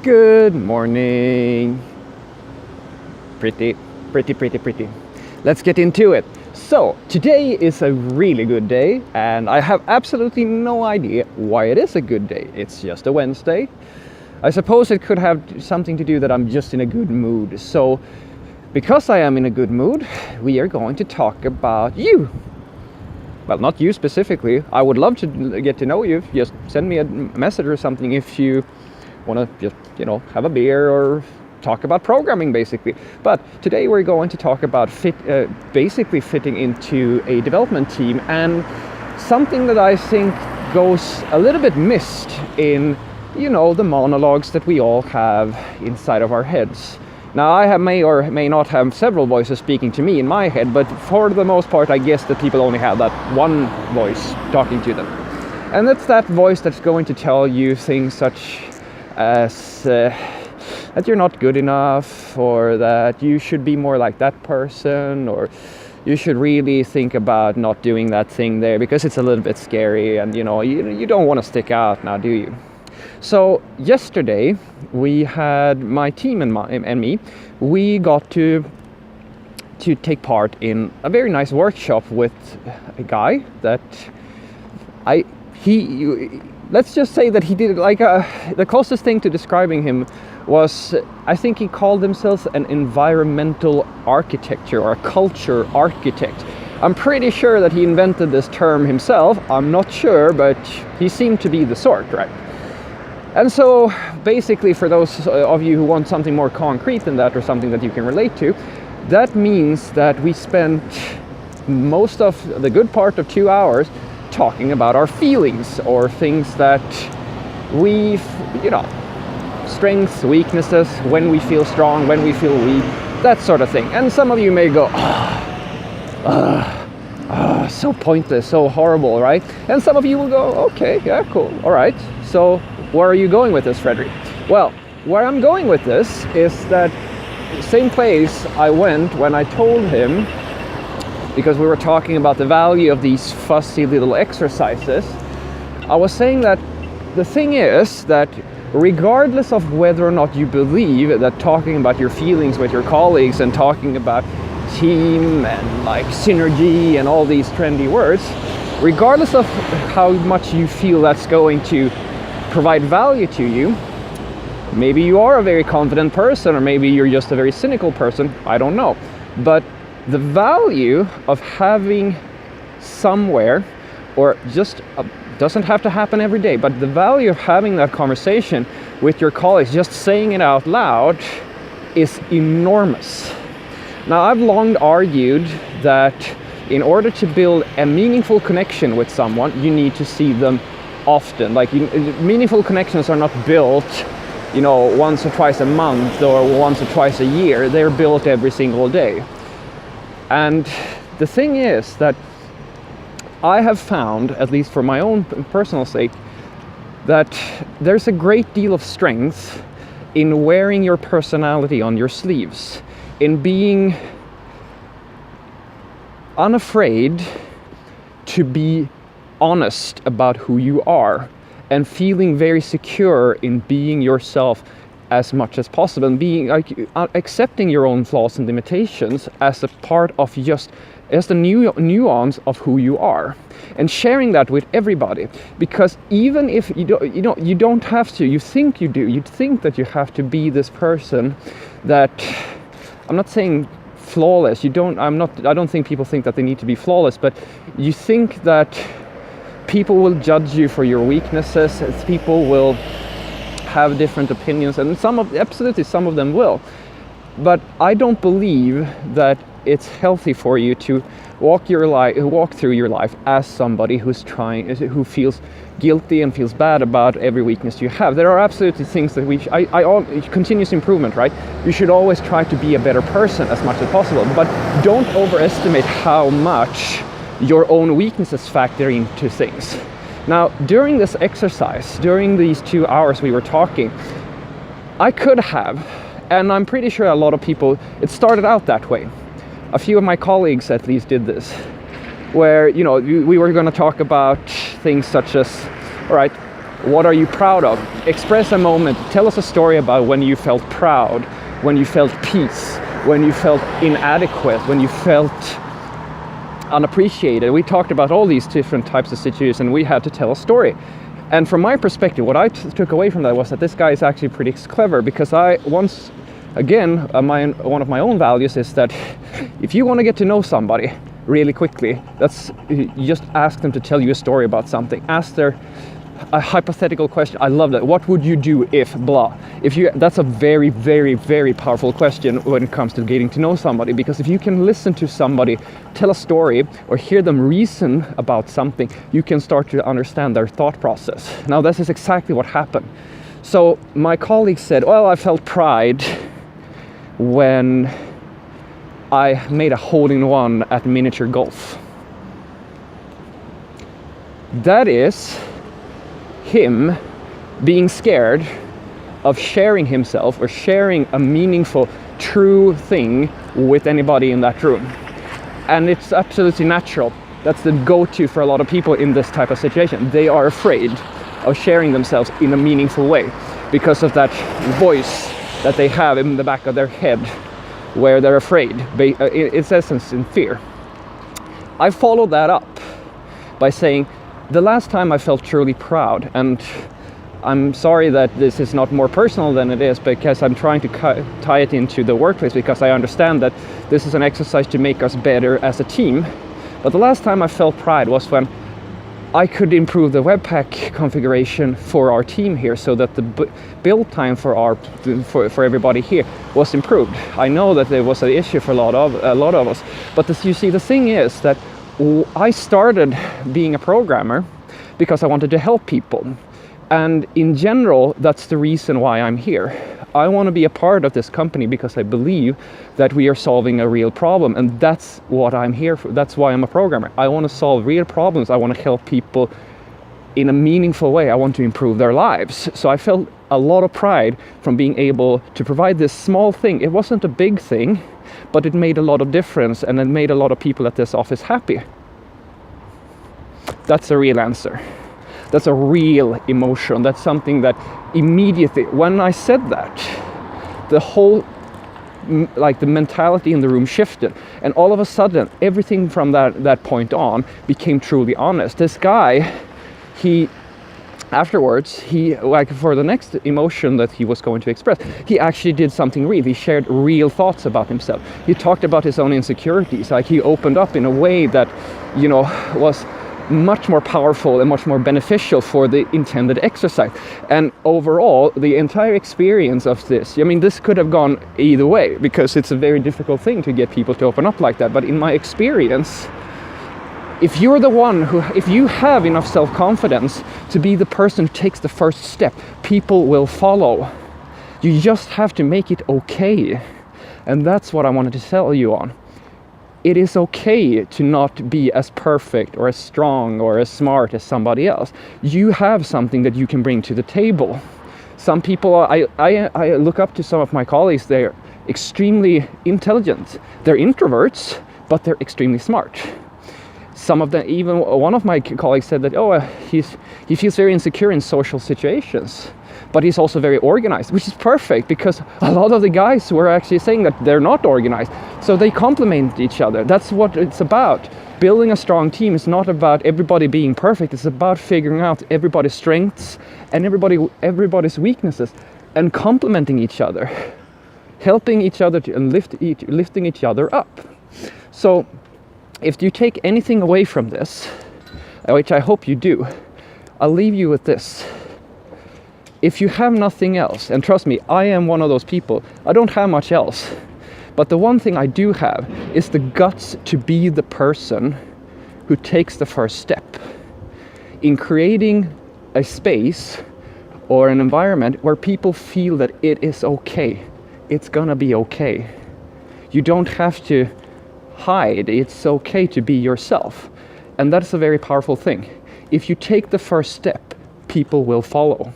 Good morning. Pretty. Let's get into it. So, today is a really good day, and I have absolutely no idea why it is a good day. It's just a Wednesday. I suppose it could have something to do that I'm just in a good mood. So, because I am in a good mood, we are going to talk about you. Well, not you specifically. I would love to get to know you. Just send me a message or something if you want to just, have a beer or talk about programming, basically. But today we're going to talk about basically fitting into a development team, and something that I think goes a little bit missed in, the monologues that we all have inside of our heads. Now, I may or may not have several voices speaking to me in my head, but for the most part, I guess that people only have that one voice talking to them. And it's that voice that's going to tell you things such as that you're not good enough, or that you should be more like that person, or you should really think about not doing that thing there because it's a little bit scary, and you don't want to stick out now, do you? So yesterday we had my team and me. We got to take part in a very nice workshop with a guy that let's just say that he did the closest thing to describing him was, I think he called himself an environmental architecture or a culture architect. I'm pretty sure that he invented this term himself. I'm not sure, but he seemed to be the sort, right? And so basically, for those of you who want something more concrete than that, or something that you can relate to, that means that we spent most of the good part of 2 hours talking about our feelings, or things that we, strengths, weaknesses, when we feel strong, when we feel weak, that sort of thing. And some of you may go, so pointless, so horrible, right? And some of you will go, okay, yeah, cool, all right. So where are you going with this, Frederick? Well, where I'm going with this is that same place I went when I told him, because we were talking about the value of these fussy little exercises. I was saying that the thing is that regardless of whether or not you believe that talking about your feelings with your colleagues and talking about team and synergy and all these trendy words, regardless of how much you feel that's going to provide value to you, maybe you are a very confident person, or maybe you're just a very cynical person, I don't know. But the value of having somewhere, or just doesn't have to happen every day, but the value of having that conversation with your colleagues, just saying it out loud, is enormous. Now, I've long argued that in order to build a meaningful connection with someone, you need to see them often. Meaningful connections are not built, once or twice a month or once or twice a year. They're built every single day. And the thing is that I have found, at least for my own personal sake, that there's a great deal of strength in wearing your personality on your sleeves, in being unafraid to be honest about who you are, and feeling very secure in being yourself as much as possible, and being accepting your own flaws and limitations as a part of just as the nuance of who you are, and sharing that with everybody. Because even if you don't have to, you think you do, you think that you have to be this person that, I'm not saying flawless, I don't think people think that they need to be flawless, but you think that people will judge you for your weaknesses, people will have different opinions, and absolutely some of them will. But I don't believe that it's healthy for you to walk through your life as somebody who feels guilty and feels bad about every weakness you have. There are absolutely things that continuous improvement, right? You should always try to be a better person as much as possible, but don't overestimate how much your own weaknesses factor into things. Now, during this exercise, during these 2 hours we were talking, I could have, and I'm pretty sure a lot of people, it started out that way. A few of my colleagues at least did this, where, we were going to talk about things such as, all right, What are you proud of? Express a moment. Tell us a story about when you felt proud, when you felt peace, when you felt inadequate, when you felt unappreciated. We talked about all these different types of situations, and we had to tell a story. And from my perspective, what I took away from that was that this guy is actually pretty clever, because one of my own values is that if you want to get to know somebody really quickly, you just ask them to tell you a story about something. Ask a hypothetical question. I love that. What would you do if blah? That's a very, very, very powerful question when it comes to getting to know somebody, because if you can listen to somebody tell a story or hear them reason about something, you can start to understand their thought process. Now, this is exactly what happened. So my colleague said, well, I felt pride when I made a hole-in-one at miniature golf. That is him being scared of sharing himself or sharing a meaningful, true thing with anybody in that room. And it's absolutely natural. That's the go-to for a lot of people in this type of situation. They are afraid of sharing themselves in a meaningful way because of that voice that they have in the back of their head, where they're afraid, its essence in fear. I followed that up by saying, the last time I felt truly proud, and I'm sorry that this is not more personal than it is, because I'm trying to tie it into the workplace, because I understand that this is an exercise to make us better as a team. But the last time I felt pride was when I could improve the Webpack configuration for our team here, so that the build time for everybody here was improved. I know that there was an issue for a lot of us, but you see, the thing is that I started being a programmer because I wanted to help people. And in general, that's the reason why I'm here. I want to be a part of this company because I believe that we are solving a real problem, and that's what I'm here for. That's why I'm a programmer. I want to solve real problems. I want to help people in a meaningful way. I want to improve their lives. So I felt a lot of pride from being able to provide this small thing. It wasn't a big thing, but it made a lot of difference, and it made a lot of people at this office happy. That's a real answer. That's a real emotion. That's something that immediately, when I said that, the whole, the mentality in the room shifted. And all of a sudden, everything from that point on became truly honest. This guy, afterwards, for the next emotion that he was going to express, he actually did something real. He shared real thoughts about himself. He talked about his own insecurities. He opened up in a way that, was much more powerful and much more beneficial for the intended exercise. And overall, the entire experience of this could have gone either way, because it's a very difficult thing to get people to open up like that. But in my experience, if you have enough self-confidence to be the person who takes the first step, people will follow. You just have to make it okay. And that's what I wanted to tell you on. It is okay to not be as perfect or as strong or as smart as somebody else. You have something that you can bring to the table. Some people, I look up to some of my colleagues. They're extremely intelligent. They're introverts, but they're extremely smart. Some of them, even one of my colleagues said that, he feels very insecure in social situations, but he's also very organized, which is perfect, because a lot of the guys were actually saying that they're not organized. So they complement each other. That's what it's about. Building a strong team is not about everybody being perfect. It's about figuring out everybody's strengths and everybody's weaknesses, and complementing each other, helping each other and lifting each other up. So if you take anything away from this, which I hope you do, I'll leave you with this. If you have nothing else, and trust me, I am one of those people, I don't have much else, but the one thing I do have is the guts to be the person who takes the first step in creating a space or an environment where people feel that it is okay. It's gonna be okay. You don't have to hide. It's okay to be yourself. And that's a very powerful thing. If you take the first step, people will follow.